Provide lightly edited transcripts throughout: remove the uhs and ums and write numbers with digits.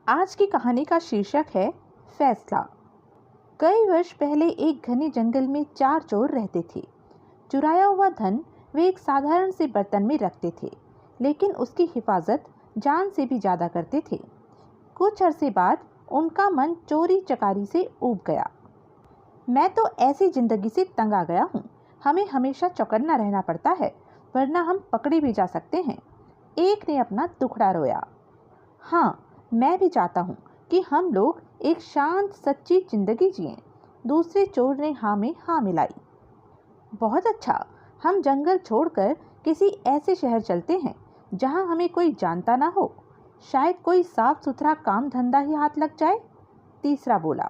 आज की कहानी का शीर्षक है फैसला। कई वर्ष पहले एक घने जंगल में 4 चोर रहते थे। चुराया हुआ धन वे एक साधारण से बर्तन में रखते थे, लेकिन उसकी हिफाजत जान से भी ज्यादा करते थे। कुछ अरसे बाद उनका मन चोरी चकारी से ऊब गया। मैं तो ऐसी जिंदगी से तंग आ गया हूँ। हमें हमेशा चौकन्ना रहना पड़ता है, वरना हम पकड़े भी जा सकते हैं। एक ने अपना दुखड़ा रोया। हाँ, मैं भी चाहता हूँ कि हम लोग एक शांत सच्ची जिंदगी जिएं। दूसरे चोर ने हाँ में हाँ मिलाई। बहुत अच्छा, हम जंगल छोड़कर किसी ऐसे शहर चलते हैं जहाँ हमें कोई जानता ना हो। शायद कोई साफ सुथरा काम धंधा ही हाथ लग जाए। तीसरा बोला।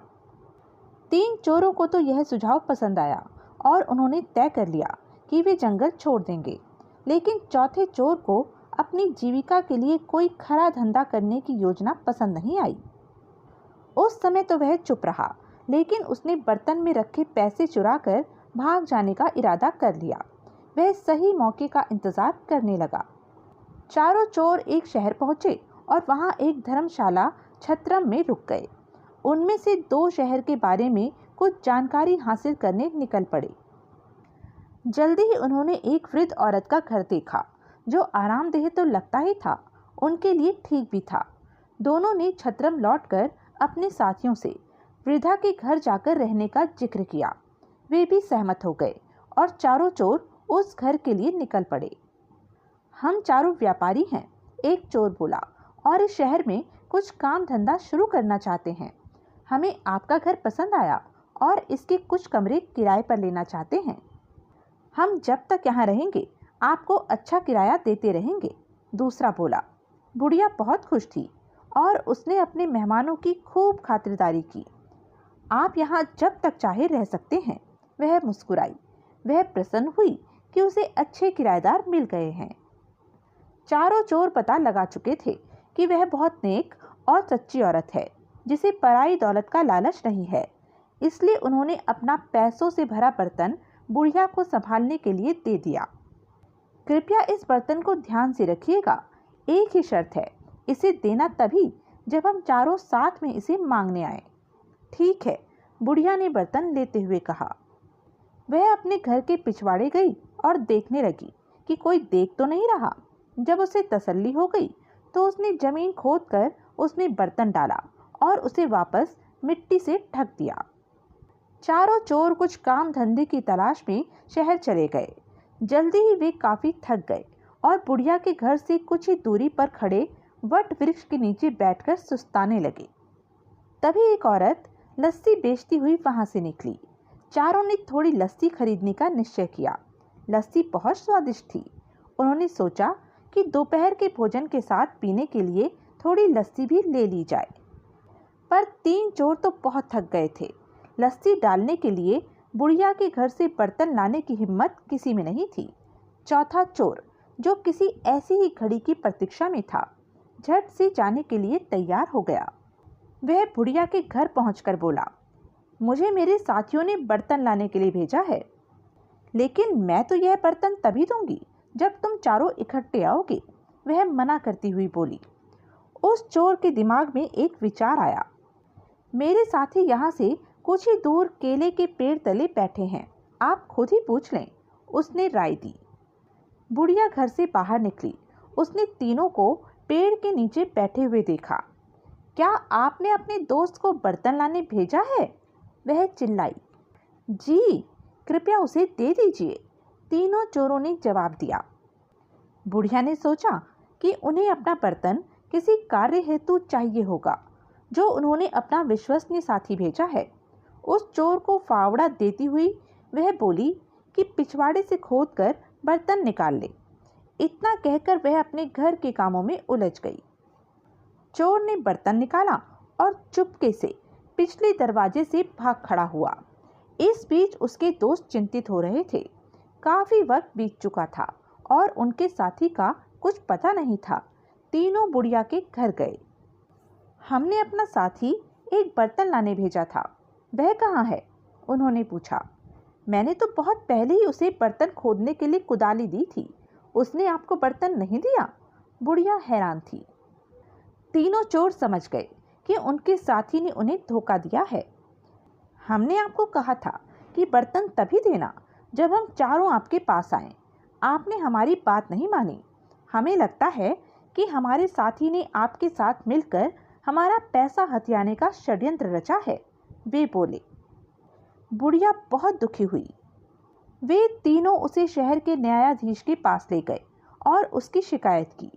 3 चोरों को तो यह सुझाव पसंद आया और उन्होंने तय कर लिया कि वे जंगल छोड़ देंगे। लेकिन चौथे चोर को अपनी जीविका के लिए कोई खरा धंधा करने की योजना पसंद नहीं आई। उस समय तो वह चुप रहा, लेकिन उसने बर्तन में रखे पैसे चुराकर भाग जाने का इरादा कर लिया। वह सही मौके का इंतजार करने लगा। चारों चोर एक शहर पहुंचे और वहां एक धर्मशाला छत्रम में रुक गए। उनमें से 2 शहर के बारे में कुछ जानकारी हासिल करने निकल पड़े। जल्दी ही उन्होंने एक वृद्ध औरत का घर देखा, जो आरामदेह तो लगता ही था, उनके लिए ठीक भी था। दोनों ने छत्रम लौटकर अपने साथियों से वृद्धा के घर जाकर रहने का जिक्र किया। वे भी सहमत हो गए और चारों चोर उस घर के लिए निकल पड़े। हम चारों व्यापारी हैं, एक चोर बोला, और इस शहर में कुछ काम धंधा शुरू करना चाहते हैं। हमें आपका घर पसंद आया और इसके कुछ कमरे किराए पर लेना चाहते हैं। हम जब तक यहाँ रहेंगे आपको अच्छा किराया देते रहेंगे, दूसरा बोला। बुढ़िया बहुत खुश थी और उसने अपने मेहमानों की खूब खातिरदारी की। आप यहाँ जब तक चाहे रह सकते हैं, वह मुस्कुराई। वह प्रसन्न हुई कि उसे अच्छे किराएदार मिल गए हैं। चारों चोर पता लगा चुके थे कि वह बहुत नेक और सच्ची औरत है, जिसे पराई दौलत का लालच नहीं है। इसलिए उन्होंने अपना पैसों से भरा बर्तन बुढ़िया को संभालने के लिए दे दिया। कृपया इस बर्तन को ध्यान से रखिएगा। एक ही शर्त है, इसे देना तभी जब हम चारों साथ में इसे मांगने आए। ठीक है, बुढ़िया ने बर्तन लेते हुए कहा। वह अपने घर के पिछवाड़े गई और देखने लगी कि कोई देख तो नहीं रहा। जब उसे तसल्ली हो गई तो उसने जमीन खोदकर उसमें बर्तन डाला और उसे वापस मिट्टी से ढक दिया। चारों चोर कुछ काम धंधे की तलाश में शहर चले गए। जल्दी ही वे काफी थक गए और बुढ़िया के घर से कुछ ही दूरी पर खड़े वट वृक्ष के नीचे बैठकर सुस्ताने लगे। तभी एक औरत लस्सी बेचती हुई वहां से निकली। चारों ने थोड़ी लस्सी खरीदने का निश्चय किया। लस्सी बहुत स्वादिष्ट थी। उन्होंने सोचा कि दोपहर के भोजन के साथ पीने के लिए थोड़ी लस्सी भी ले ली जाए। पर 3 चोर तो बहुत थक गए थे। लस्सी डालने के लिए बुढ़िया के घर से बर्तन लाने की हिम्मत किसी में नहीं थी। चौथा चोर, जो किसी ऐसी ही घड़ी की प्रतीक्षा में था, झट से जाने के लिए तैयार हो गया। वह बुढ़िया के घर पहुंचकर बोला, मुझे मेरे साथियों ने बर्तन लाने के लिए भेजा है, लेकिन मैं तो यह बर्तन तभी दूंगी जब तुम चारों इकट्ठे आओगे। वह मना करती हुई बोली। उस चोर के दिमाग में एक विचार आया। मेरे साथी यहाँ से कुछ ही दूर केले के पेड़ तले बैठे हैं, आप खुद ही पूछ लें, उसने राय दी। बुढ़िया घर से बाहर निकली। उसने तीनों को पेड़ के नीचे बैठे हुए देखा। क्या आपने अपने दोस्त को बर्तन लाने भेजा है? वह चिल्लाई। जी, कृपया उसे दे दीजिए, तीनों चोरों ने जवाब दिया। बुढ़िया ने सोचा कि उन्हें अपना बर्तन किसी कार्य हेतु चाहिए होगा, जो उन्होंने अपना विश्वसनीय साथी भेजा है। उस चोर को फावड़ा देती हुई वह बोली कि पिछवाड़े से खोदकर बर्तन निकाल ले। इतना कहकर वह अपने घर के कामों में उलझ गई। चोर ने बर्तन निकाला और चुपके से पिछले दरवाजे से भाग खड़ा हुआ। इस बीच उसके दोस्त चिंतित हो रहे थे। काफी वक्त बीत चुका था और उनके साथी का कुछ पता नहीं था। तीनों बुढ़िया के घर गए। हमने अपना साथी एक बर्तन लाने भेजा था, वह कहाँ है? उन्होंने पूछा। मैंने तो बहुत पहले ही उसे बर्तन खोदने के लिए कुदाली दी थी, उसने आपको बर्तन नहीं दिया? बुढ़िया हैरान थी। तीनों चोर समझ गए कि उनके साथी ने उन्हें धोखा दिया है। हमने आपको कहा था कि बर्तन तभी देना जब हम चारों आपके पास आएं। आपने हमारी बात नहीं मानी। हमें लगता है कि हमारे साथी ने आपके साथ मिलकर हमारा पैसा हथियाने का षड्यंत्र रचा है, वे बोले। बुढ़िया बहुत दुखी हुई। वे तीनों उसे शहर के न्यायाधीश के पास ले गए और उसकी शिकायत की।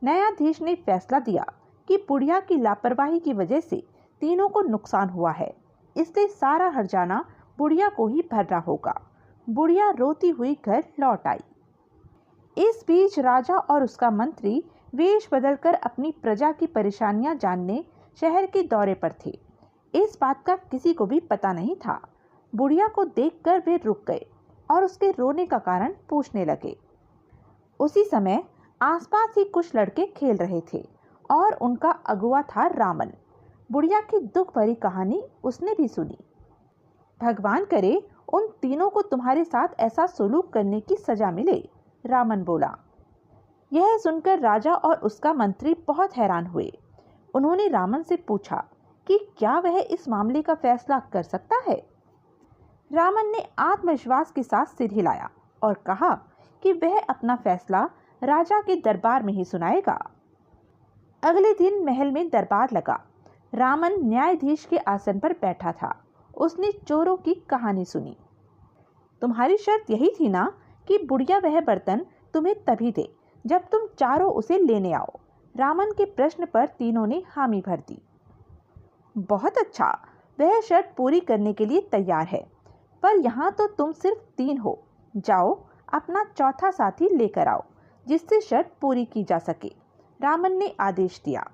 न्यायाधीश ने फैसला दिया कि बुढ़िया की लापरवाही की वजह से तीनों को नुकसान हुआ है, इसलिए सारा हर्जाना बुढ़िया को ही भरना होगा। बुढ़िया रोती हुई घर लौट आई। इस बीच राजा और उसका मंत्री वेश बदलकर अपनी प्रजा की परेशानियां जानने शहर के दौरे पर थे। इस बात का किसी को भी पता नहीं था। बुढ़िया को देखकर वे रुक गए और उसके रोने का कारण पूछने लगे। उसी समय आसपास ही कुछ लड़के खेल रहे थे और उनका अगुआ था रामन। बुढ़िया की दुख भरी कहानी उसने भी सुनी। भगवान करे उन तीनों को तुम्हारे साथ ऐसा सुलूक करने की सजा मिले, रामन बोला। यह सुनकर राजा और उसका मंत्री बहुत हैरान हुए। उन्होंने रामन से पूछा कि क्या वह इस मामले का फैसला कर सकता है। रामन ने आत्मविश्वास के साथ सिर हिलाया और कहा कि वह अपना फैसला राजा के दरबार में ही सुनाएगा। अगले दिन महल में दरबार लगा। रामन न्यायाधीश के आसन पर बैठा था। उसने चोरों की कहानी सुनी। तुम्हारी शर्त यही थी ना कि बुढ़िया वह बर्तन तुम्हें तभी दे जब तुम चारों उसे लेने आओ। रामन के प्रश्न पर तीनों ने हामी भर दी। बहुत अच्छा, वह शर्त पूरी करने के लिए तैयार है, पर यहाँ तो तुम सिर्फ 3 हो। जाओ अपना चौथा साथी लेकर आओ जिससे शर्त पूरी की जा सके, रामन ने आदेश दिया।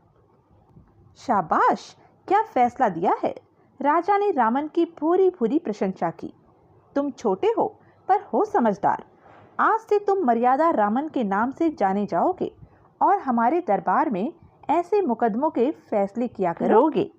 शाबाश, क्या फैसला दिया है। राजा ने रामन की पूरी पूरी प्रशंसा की। तुम छोटे हो पर हो समझदार। आज से तुम मर्यादा रामन के नाम से जाने जाओगे और हमारे दरबार में ऐसे मुकदमों के फैसले किया करोगे